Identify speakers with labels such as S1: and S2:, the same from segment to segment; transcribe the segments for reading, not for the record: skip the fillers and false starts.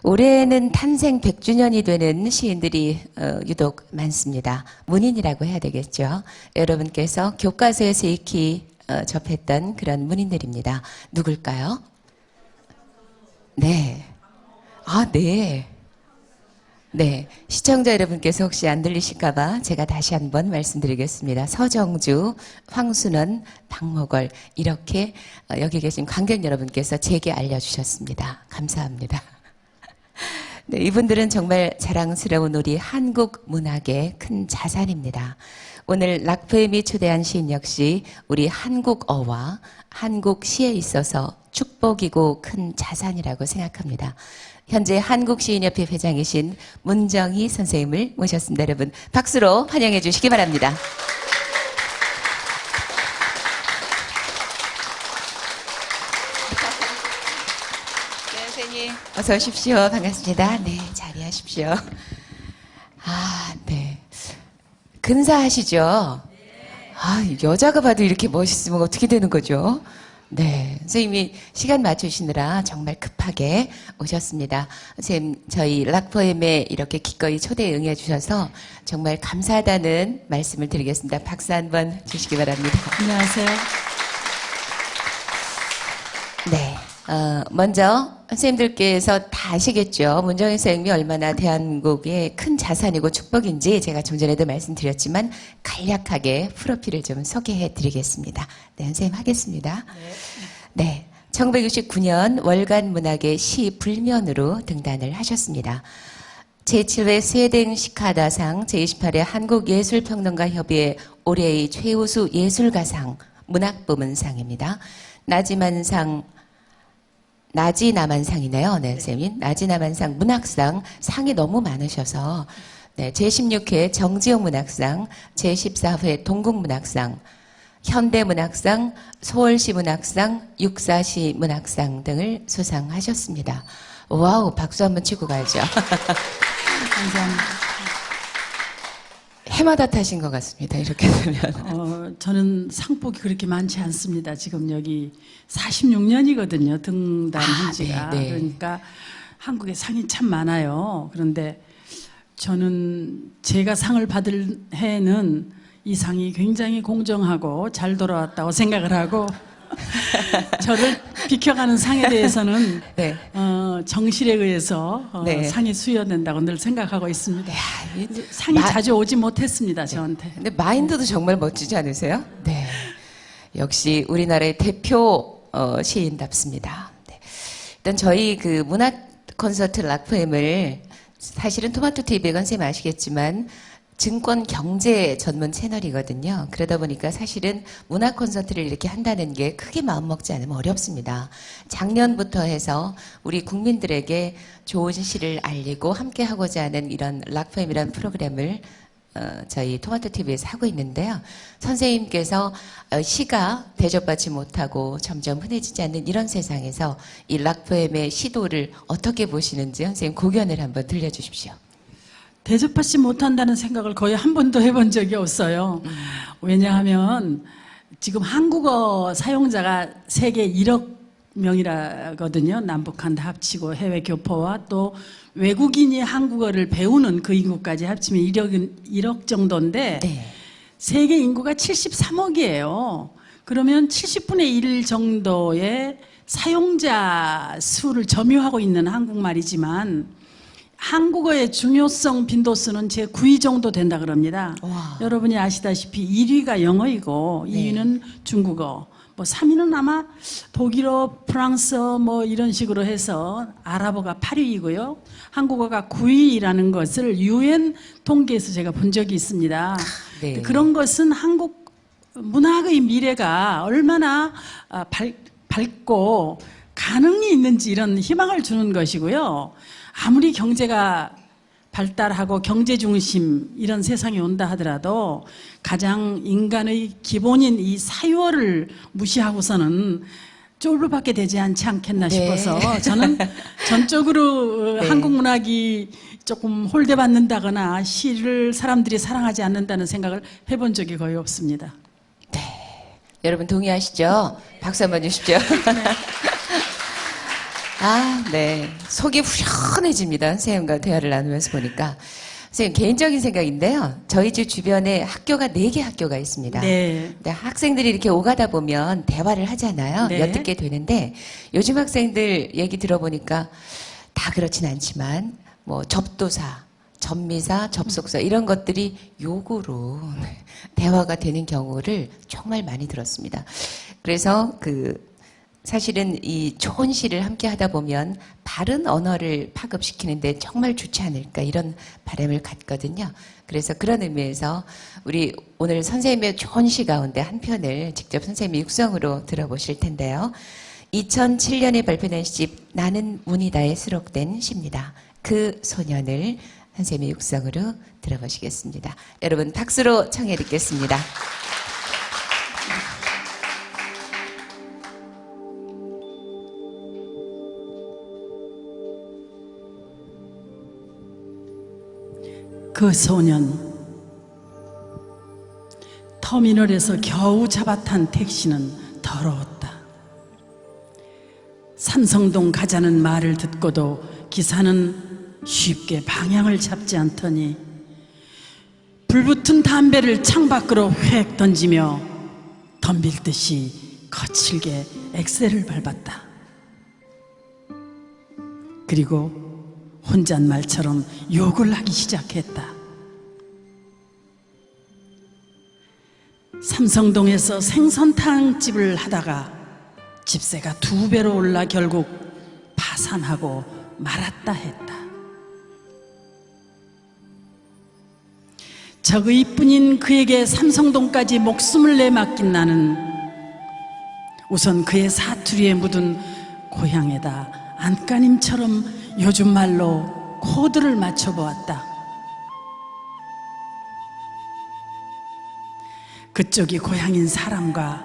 S1: 올해는 탄생 100주년이 되는 시인들이 유독 많습니다. 문인이라고 해야 되겠죠. 여러분께서 교과서에서 익히 접했던 그런 문인들입니다. 누굴까요? 네. 아, 네. 네. 시청자 여러분께서 혹시 안 들리실까봐 제가 다시 한번 말씀드리겠습니다. 서정주, 황순원, 박목월 이렇게 여기 계신 관객 여러분께서 제게 알려주셨습니다. 감사합니다. 네, 이분들은 정말 자랑스러운 우리 한국 문학의 큰 자산입니다. 오늘 락포엠이 초대한 시인 역시 우리 한국어와 한국 시에 있어서 축복이고 큰 자산이라고 생각합니다. 현재 한국시인협회 회장이신 문정희 선생님을 모셨습니다. 여러분 박수로 환영해 주시기 바랍니다. 네, 선생님 어서 오십시오. 반갑습니다. 네, 자리하십시오. 아, 네. 근사하시죠? 아, 여자가 봐도 이렇게 멋있으면 어떻게 되는 거죠? 네, 선생님이 시간 맞추시느라 정말 급하게 오셨습니다. 선생님, 저희 락포엠에 이렇게 기꺼이 초대에 응해주셔서 정말 감사하다는 말씀을 드리겠습니다. 박수 한번 주시기 바랍니다.
S2: 안녕하세요.
S1: 네, 먼저 선생님들께서 다 아시겠죠. 문정희 선생님이 얼마나 대한민국의 큰 자산이고 축복인지 제가 좀 전에도 말씀드렸지만 간략하게 프로필을 좀 소개해 드리겠습니다. 네, 선생님 하겠습니다. 네, 1969년 월간 문학의 시 불면으로 등단을 하셨습니다. 제7회 스웨덴 시카다상, 제28회 한국예술평론가협의회 올해의 최우수 예술가상, 문학부문상입니다. 나지나만상이네요. 네, 선생님. 나지나만상 문학상 상이 너무 많으셔서 네, 제16회 정지용 문학상, 제14회 동국문학상, 현대문학상, 서울시 문학상, 육사시 문학상 등을 수상하셨습니다. 와우, 박수 한번 치고 가야죠.
S2: 감사합니다.
S1: 해마다 타신 것 같습니다. 이렇게 되면.
S2: 저는 상복이 그렇게 많지 않습니다. 지금 여기 46년이거든요. 등단한 지가.
S1: 네, 네.
S2: 그러니까 한국에 상이 참 많아요. 그런데 저는 제가 상을 받을 해는 이 상이 굉장히 공정하고 잘 돌아왔다고 생각을 하고 저를 비켜가는 상에 대해서는
S1: 네.
S2: 정실에 의해서
S1: 네.
S2: 상이 수여된다고 늘 생각하고 있습니다.
S1: 이
S2: 상이 자주 오지 못했습니다. 저한테.
S1: 근데 마인드도 정말 멋지지 않으세요? 네. 역시 우리나라의 대표 시인답습니다. 네. 일단 저희 그 문학 콘서트 락포엠을 사실은 토마토 TV가 선생님 아시겠지만 증권 경제 전문 채널이거든요. 그러다 보니까 사실은 문학 콘서트를 이렇게 한다는 게 크게 마음먹지 않으면 어렵습니다. 작년부터 해서 우리 국민들에게 좋은 시를 알리고 함께 하고자 하는 이런 락포엠이라는 프로그램을 저희 토마토 TV에서 하고 있는데요. 선생님께서 시가 대접받지 못하고 점점 흔해지지 않는 이런 세상에서 이 락포엠의 시도를 어떻게 보시는지 선생님 고견을 한번 들려주십시오.
S2: 대접받지 못한다는 생각을 거의 한 번도 해본 적이 없어요. 왜냐하면 지금 한국어 사용자가 세계 1억 명이라거든요. 남북한 다 합치고 해외 교포와 또 외국인이 한국어를 배우는 그 인구까지 합치면 1억 정도인데
S1: 네.
S2: 세계 인구가 73억이에요. 그러면 70분의 1 정도의 사용자 수를 점유하고 있는 한국말이지만 한국어의 중요성 빈도수는 제 9위 정도 된다 그럽니다.
S1: 와.
S2: 여러분이 아시다시피 1위가 영어이고 2위는 중국어, 뭐 3위는 아마 독일어, 프랑스어 뭐 이런 식으로 해서 아랍어가 8위이고요. 한국어가 9위라는 것을 UN 통계에서 제가 본 적이 있습니다.
S1: 네.
S2: 그런 것은 한국 문학의 미래가 얼마나 밝고 가능이 있는지 이런 희망을 주는 것이고요. 아무리 경제가 발달하고 경제 중심 이런 세상이 온다 하더라도 가장 인간의 기본인 이 사유어를 무시하고서는 쫄보밖에 되지 않지 않겠나 싶어서 저는 전적으로
S1: 네.
S2: 한국 문학이 조금 홀대받는다거나 시를 사람들이 사랑하지 않는다는 생각을 해본 적이 거의 없습니다.
S1: 네. 여러분 동의하시죠? 박수 한번 주십시오. 아, 네. 속이 후련해집니다. 선생님과 대화를 나누면서 보니까. 선생님, 개인적인 생각인데요. 저희 집 주변에 학교가 4개 학교가 있습니다.
S2: 네.
S1: 근데 학생들이 이렇게 오가다 보면 대화를 하잖아요.
S2: 네.
S1: 엿듣게 되는데 요즘 학생들 얘기 들어보니까 다 그렇진 않지만 뭐 접도사, 접미사, 접속사 이런 것들이 욕으로 대화가 되는 경우를 정말 많이 들었습니다. 그래서 사실은 이 좋은 시를 함께 하다 보면 바른 언어를 파급시키는데 정말 좋지 않을까 이런 바람을 갖거든요. 그래서 그런 의미에서 우리 오늘 선생님의 좋은 시 가운데 한 편을 직접 선생님이 육성으로 들어보실 텐데요. 2007년에 발표된 시집 나는 문이다에 수록된 시입니다. 그 소년을 선생님의 육성으로 들어보시겠습니다. 여러분 박수로 청해 듣겠습니다.
S2: 그 소년. 터미널에서 겨우 잡아탄 택시는 더러웠다. 삼성동 가자는 말을 듣고도 기사는 쉽게 방향을 잡지 않더니 불붙은 담배를 창밖으로 휙 던지며 덤빌 듯이 거칠게 엑셀을 밟았다. 그리고 혼잣말처럼 욕을 하기 시작했다. 삼성동에서 생선탕집을 하다가 집세가 2배로 올라 결국 파산하고 말았다 했다. 적의뿐인 그에게 삼성동까지 목숨을 내맡긴 나는 우선 그의 사투리에 묻은 고향에다 안간힘처럼 요즘 말로 코드를 맞춰보았다. 그쪽이 고향인 사람과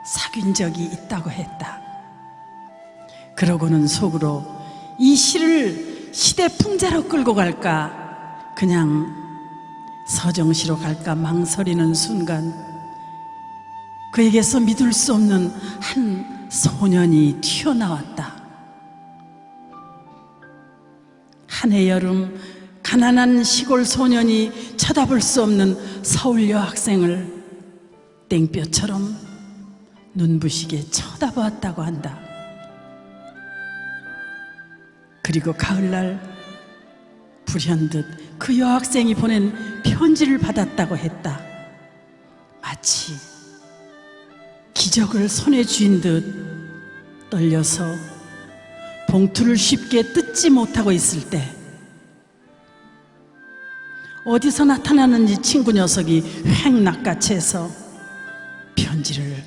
S2: 사귄 적이 있다고 했다. 그러고는 속으로 이 시를 시대 풍자로 끌고 갈까 그냥 서정시로 갈까 망설이는 순간 그에게서 믿을 수 없는 한 소년이 튀어나왔다. 한 해 여름 가난한 시골 소년이 쳐다볼 수 없는 서울 여학생을 땡볕처럼 눈부시게 쳐다보았다고 한다. 그리고 가을날 불현듯 그 여학생이 보낸 편지를 받았다고 했다. 마치 기적을 손에 쥔 듯 떨려서 봉투를 쉽게 뜯지 못하고 있을 때 어디서 나타나는지 친구 녀석이 획 낚아채서 편지를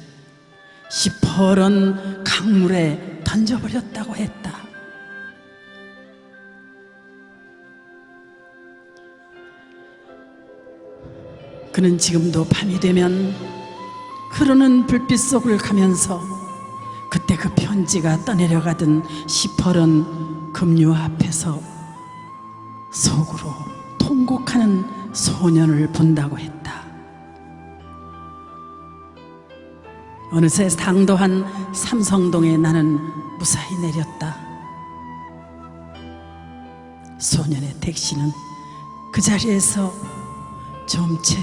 S2: 시퍼런 강물에 던져버렸다고 했다. 그는 지금도 밤이 되면 흐르는 불빛 속을 가면서 그때 그 편지가 떠내려가던 시퍼런 급류 앞에서 속으로 통곡하는 소년을 본다고 했다. 어느새 당도한 삼성동에 나는 무사히 내렸다. 소년의 택시는 그 자리에서 좀 채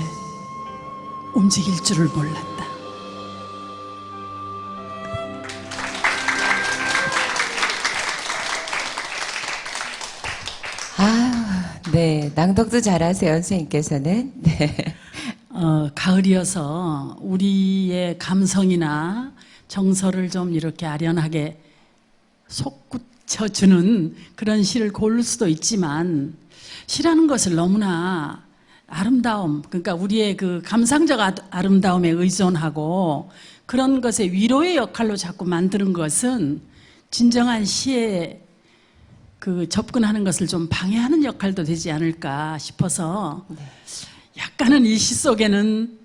S2: 움직일 줄을 몰랐다.
S1: 아, 네. 낭독도 잘하세요, 선생님께서는. 네.
S2: 가을이어서 우리의 감성이나 정서를 좀 이렇게 아련하게 솟구쳐주는 그런 시를 고를 수도 있지만 시라는 것을 너무나 아름다움, 그러니까 우리의 그 감상적 아름다움에 의존하고 그런 것의 위로의 역할로 자꾸 만드는 것은 진정한 시에 그 접근하는 것을 좀 방해하는 역할도 되지 않을까 싶어서 약간은 이 시 속에는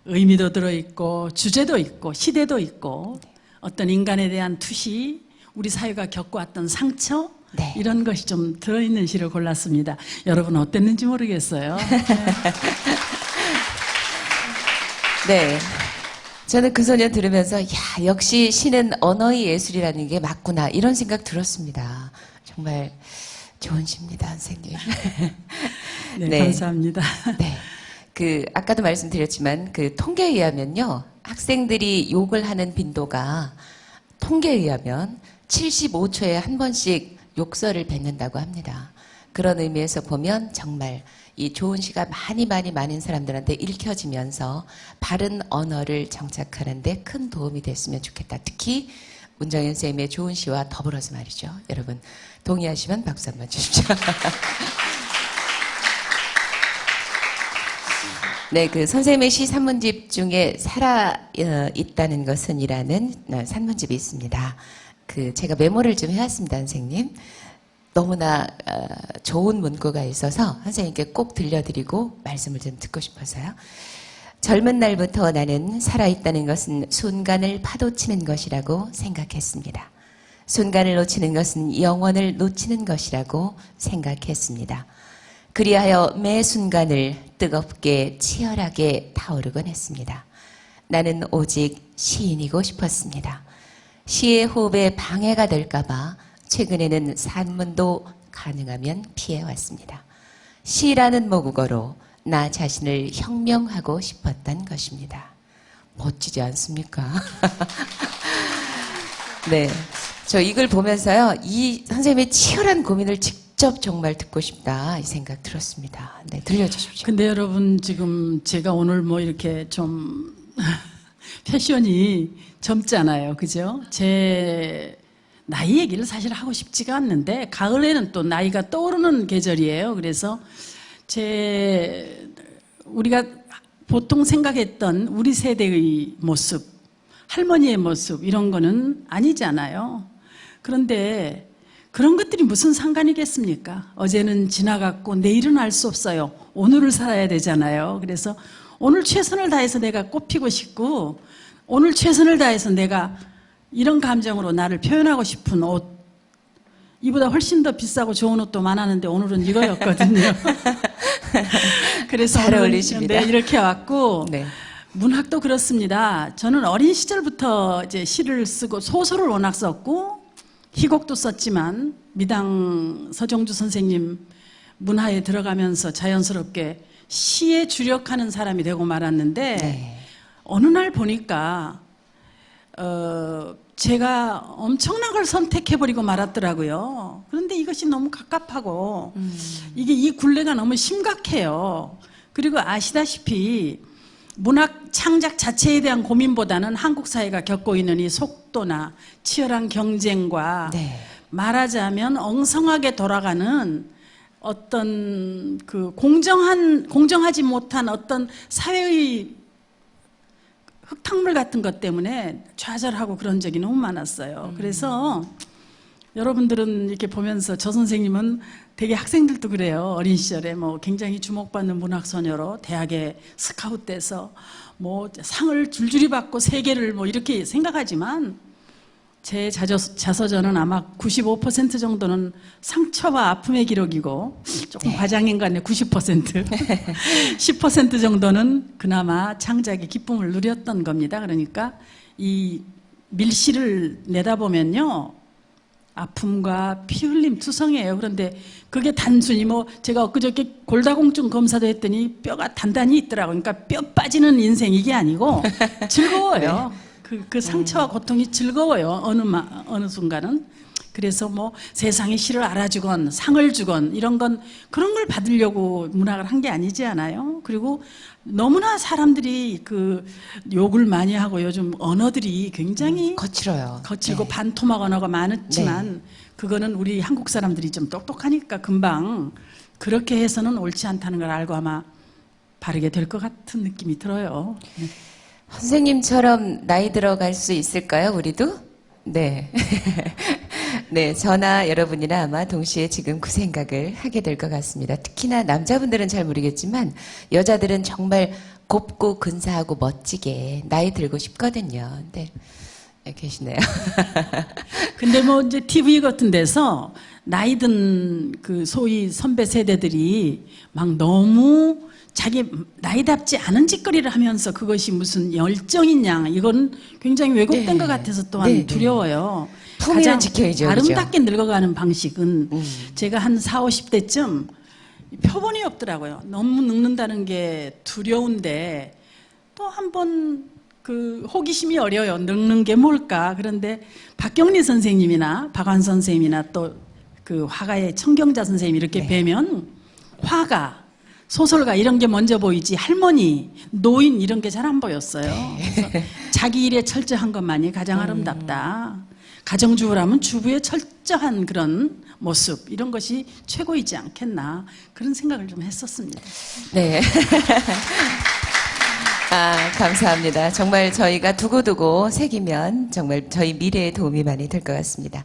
S2: 의미도 들어있고 주제도 있고 시대도 있고 어떤 인간에 대한 투시, 우리 사회가 겪어왔던 상처
S1: 네.
S2: 이런 것이 좀 들어있는 시를 골랐습니다. 여러분 어땠는지 모르겠어요.
S1: 네. 저는 그 소년 들으면서 야 역시 시는 언어의 예술이라는 게 맞구나 이런 생각 들었습니다. 정말 좋은 시입니다, 선생님.
S2: 네,
S1: 네.
S2: 감사합니다.
S1: 네. 그 아까도 말씀드렸지만 그 통계에 의하면요. 학생들이 욕을 하는 빈도가 통계에 의하면 75초에 한 번씩 욕설을 뱉는다고 합니다. 그런 의미에서 보면 정말 이 좋은 시가 많은 사람들한테 읽혀지면서 바른 언어를 정착하는 데 큰 도움이 됐으면 좋겠다. 특히 문정현 선생님의 좋은 시와 더불어서 말이죠. 여러분 동의하시면 박수 한번 주십시오. 네, 그 선생님의 시 산문집 중에 살아 있다는 것은이라는 산문집이 있습니다. 그 제가 메모를 좀 해왔습니다, 선생님. 너무나 좋은 문구가 있어서 선생님께 꼭 들려드리고 말씀을 좀 듣고 싶어서요. 젊은 날부터 나는 살아있다는 것은 순간을 파도치는 것이라고 생각했습니다. 순간을 놓치는 것은 영원을 놓치는 것이라고 생각했습니다. 그리하여 매 순간을 뜨겁게 치열하게 타오르곤 했습니다. 나는 오직 시인이고 싶었습니다. 시의 호흡에 방해가 될까봐 최근에는 산문도 가능하면 피해왔습니다. 시라는 모국어로 나 자신을 혁명하고 싶었던 것입니다. 멋지지 않습니까? 네, 저 이걸 보면서요, 이 선생님의 치열한 고민을 직접 정말 듣고 싶다 이 생각 들었습니다. 네, 들려주십시오.
S2: 근데 여러분 지금 제가 오늘 뭐 이렇게 좀 패션이 젊잖아요. 그죠? 제 나이 얘기를 사실 하고 싶지가 않는데 가을에는 또 나이가 떠오르는 계절이에요. 그래서 우리가 보통 생각했던 우리 세대의 모습, 할머니의 모습 이런 거는 아니잖아요. 그런데 그런 것들이 무슨 상관이겠습니까? 어제는 지나갔고 내일은 알 수 없어요. 오늘을 살아야 되잖아요. 그래서 오늘 최선을 다해서 내가 꽃피고 싶고 오늘 최선을 다해서 내가 이런 감정으로 나를 표현하고 싶은 옷, 이보다 훨씬 더 비싸고 좋은 옷도 많았는데 오늘은 이거였거든요. 그래서
S1: 잘 어울리십니다.
S2: 네, 이렇게 왔고
S1: 네.
S2: 문학도 그렇습니다. 저는 어린 시절부터 이제 시를 쓰고 소설을 워낙 썼고 희곡도 썼지만 미당 서정주 선생님 문화에 들어가면서 자연스럽게 시에 주력하는 사람이 되고 말았는데
S1: 네.
S2: 어느 날 보니까 제가 엄청난 걸 선택해버리고 말았더라고요. 그런데 이것이 너무 갑갑하고 이게 이 굴레가 너무 심각해요. 그리고 아시다시피 문학 창작 자체에 대한 고민보다는 한국 사회가 겪고 있는 이 속도나 치열한 경쟁과
S1: 네.
S2: 말하자면 엉성하게 돌아가는 어떤 그 공정하지 못한 어떤 사회의 흙탕물 같은 것 때문에 좌절하고 그런 적이 너무 많았어요. 그래서 여러분들은 이렇게 보면서 저 선생님은 되게 학생들도 그래요. 어린 시절에 뭐 굉장히 주목받는 문학소녀로 대학에 스카웃돼서 뭐 상을 줄줄이 받고 세계를 뭐 이렇게 생각하지만 제 자서전은 아마 95% 정도는 상처와 아픔의 기록이고 조금 과장인 것 같네. 90% 10% 정도는 그나마 창작의 기쁨을 누렸던 겁니다. 그러니까 이 밀시를 내다보면요 아픔과 피 흘림 투성이에요. 그런데 그게 단순히 뭐 제가 엊그저께 골다공증 검사도 했더니 뼈가 단단히 있더라고요. 그러니까 뼈 빠지는 인생 이게 아니고 즐거워요. 그 상처와 고통이 즐거워요. 어느 순간은. 그래서 뭐 세상의 시를 알아주건 상을 주건 이런 건 그런 걸 받으려고 문학을 한 게 아니지 않아요? 그리고 너무나 사람들이 그 욕을 많이 하고 요즘 언어들이 굉장히 거칠고
S1: 네.
S2: 반토막 언어가 많았지만 그거는 우리 한국 사람들이 좀 똑똑하니까 금방 그렇게 해서는 옳지 않다는 걸 알고 아마 바르게 될 것 같은 느낌이 들어요.
S1: 선생님처럼 나이 들어갈 수 있을까요, 우리도? 네. 네, 저나 여러분이나 아마 동시에 지금 그 생각을 하게 될 것 같습니다. 특히나 남자분들은 잘 모르겠지만 여자들은 정말 곱고 근사하고 멋지게 나이 들고 싶거든요. 근데 계시네요.
S2: 근데 뭐 이제 TV 같은 데서 나이 든 그 소위 선배 세대들이 막 너무 자기 나이답지 않은 짓거리를 하면서 그것이 무슨 열정인 양 이건 굉장히 왜곡된
S1: 네.
S2: 것 같아서 또한
S1: 네, 네.
S2: 두려워요.
S1: 품위는
S2: 가장
S1: 지켜야죠,
S2: 아름답게 늙어가는 방식은
S1: 음.
S2: 제가 한 40, 50대쯤 표본이 없더라고요. 너무 늙는다는 게 두려운데 또 한 번 그 호기심이 어려요. 늙는 게 뭘까? 그런데 박경리 선생님이나 박완 선생님이나 또 그 화가의 청경자 선생님 이렇게
S1: 네.
S2: 뵈면 화가, 소설가 이런 게 먼저 보이지 할머니, 노인 이런 게 잘 안 보였어요. 그래서 자기 일에 철저한 것만이 가장 아름답다. 가정주부라면 주부의 철저한 그런 모습 이런 것이 최고이지 않겠나 그런 생각을 좀 했었습니다.
S1: 네. 아, 감사합니다. 정말 저희가 두고두고 새기면 정말 저희 미래에 도움이 많이 될 것 같습니다.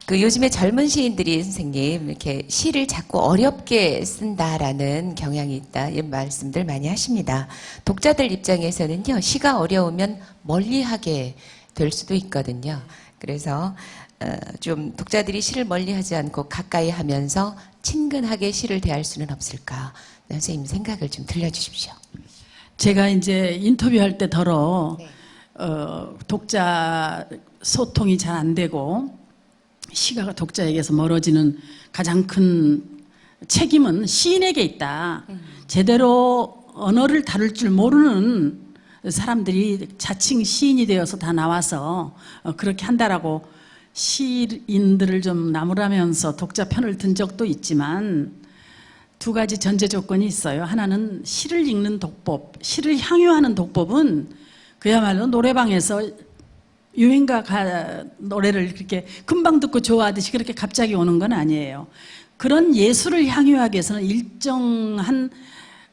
S1: 그 요즘에 젊은 시인들이 선생님 이렇게 시를 자꾸 어렵게 쓴다라는 경향이 있다 이런 말씀들 많이 하십니다. 독자들 입장에서는요 시가 어려우면 멀리하게 될 수도 있거든요. 그래서 좀 독자들이 시를 멀리하지 않고 가까이 하면서 친근하게 시를 대할 수는 없을까? 선생님 생각을 좀 들려주십시오.
S2: 제가 이제 인터뷰할 때 더러
S1: 네.
S2: 독자 소통이 잘 안 되고 시가 독자에게서 멀어지는 가장 큰 책임은 시인에게 있다. 제대로 언어를 다룰 줄 모르는 사람들이 자칭 시인이 되어서 다 나와서 그렇게 한다라고 시인들을 좀 나무라면서 독자 편을 든 적도 있지만 두 가지 전제 조건이 있어요. 하나는 시를 읽는 독법, 시를 향유하는 독법은 그야말로 노래방에서 유행가 노래를 그렇게 금방 듣고 좋아하듯이 그렇게 갑자기 오는 건 아니에요. 그런 예술을 향유하기 위해서는 일정한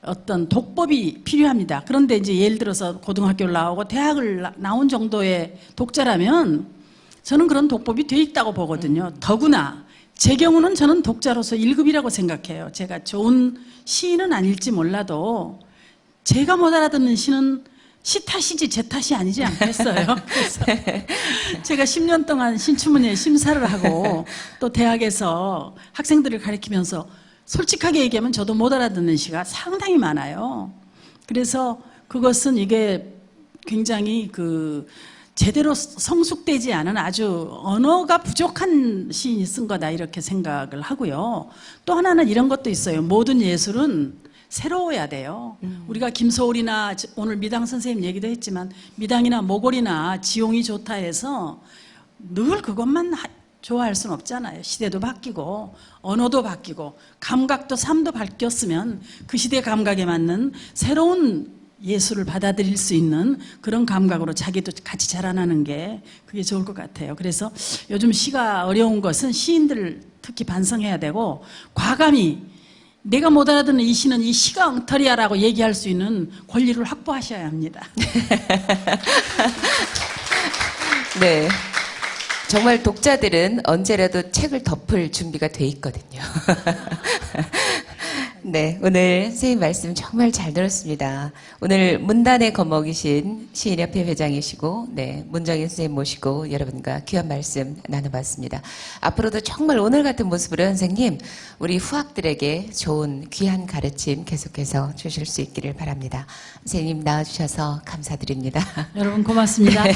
S2: 어떤 독법이 필요합니다. 그런데 이제 예를 들어서 고등학교를 나오고 대학을 나온 정도의 독자라면 저는 그런 독법이 돼 있다고 보거든요. 더구나 제 경우는 저는 독자로서 1급이라고 생각해요. 제가 좋은 시인은 아닐지 몰라도 제가 못 알아듣는 시는 시 탓이지 제 탓이 아니지 않겠어요. 그래서 제가 10년 동안 신춘문예 심사를 하고 또 대학에서 학생들을 가르치면서 솔직하게 얘기하면 저도 못 알아듣는 시가 상당히 많아요. 그래서 그것은 이게 굉장히 그 제대로 성숙되지 않은 아주 언어가 부족한 시인이 쓴 거다 이렇게 생각을 하고요. 또 하나는 이런 것도 있어요. 모든 예술은 새로워야 돼요. 우리가 김소월이나 오늘 미당 선생님 얘기도 했지만 미당이나 모골이나 지용이 좋다 해서 늘 그것만 좋아할 수는 없잖아요. 시대도 바뀌고 언어도 바뀌고 감각도 삶도 바뀌었으면 그 시대 감각에 맞는 새로운 예술을 받아들일 수 있는 그런 감각으로 자기도 같이 자라나는 게 그게 좋을 것 같아요. 그래서 요즘 시가 어려운 것은 시인들 특히 반성해야 되고 과감히 내가 못 알아듣는 이 시는 이 시가 엉터리야라고 얘기할 수 있는 권리를 확보하셔야 합니다.
S1: 네. 정말 독자들은 언제라도 책을 덮을 준비가 돼 있거든요. 네, 오늘 선생님 말씀 정말 잘 들었습니다. 오늘 문단의 거목이신 시인협회 회장이시고, 네, 문정인 선생님 모시고 여러분과 귀한 말씀 나눠봤습니다. 앞으로도 정말 오늘 같은 모습으로 선생님, 우리 후학들에게 좋은 귀한 가르침 계속해서 주실 수 있기를 바랍니다. 선생님 나와주셔서 감사드립니다.
S2: 여러분 고맙습니다.
S1: 네.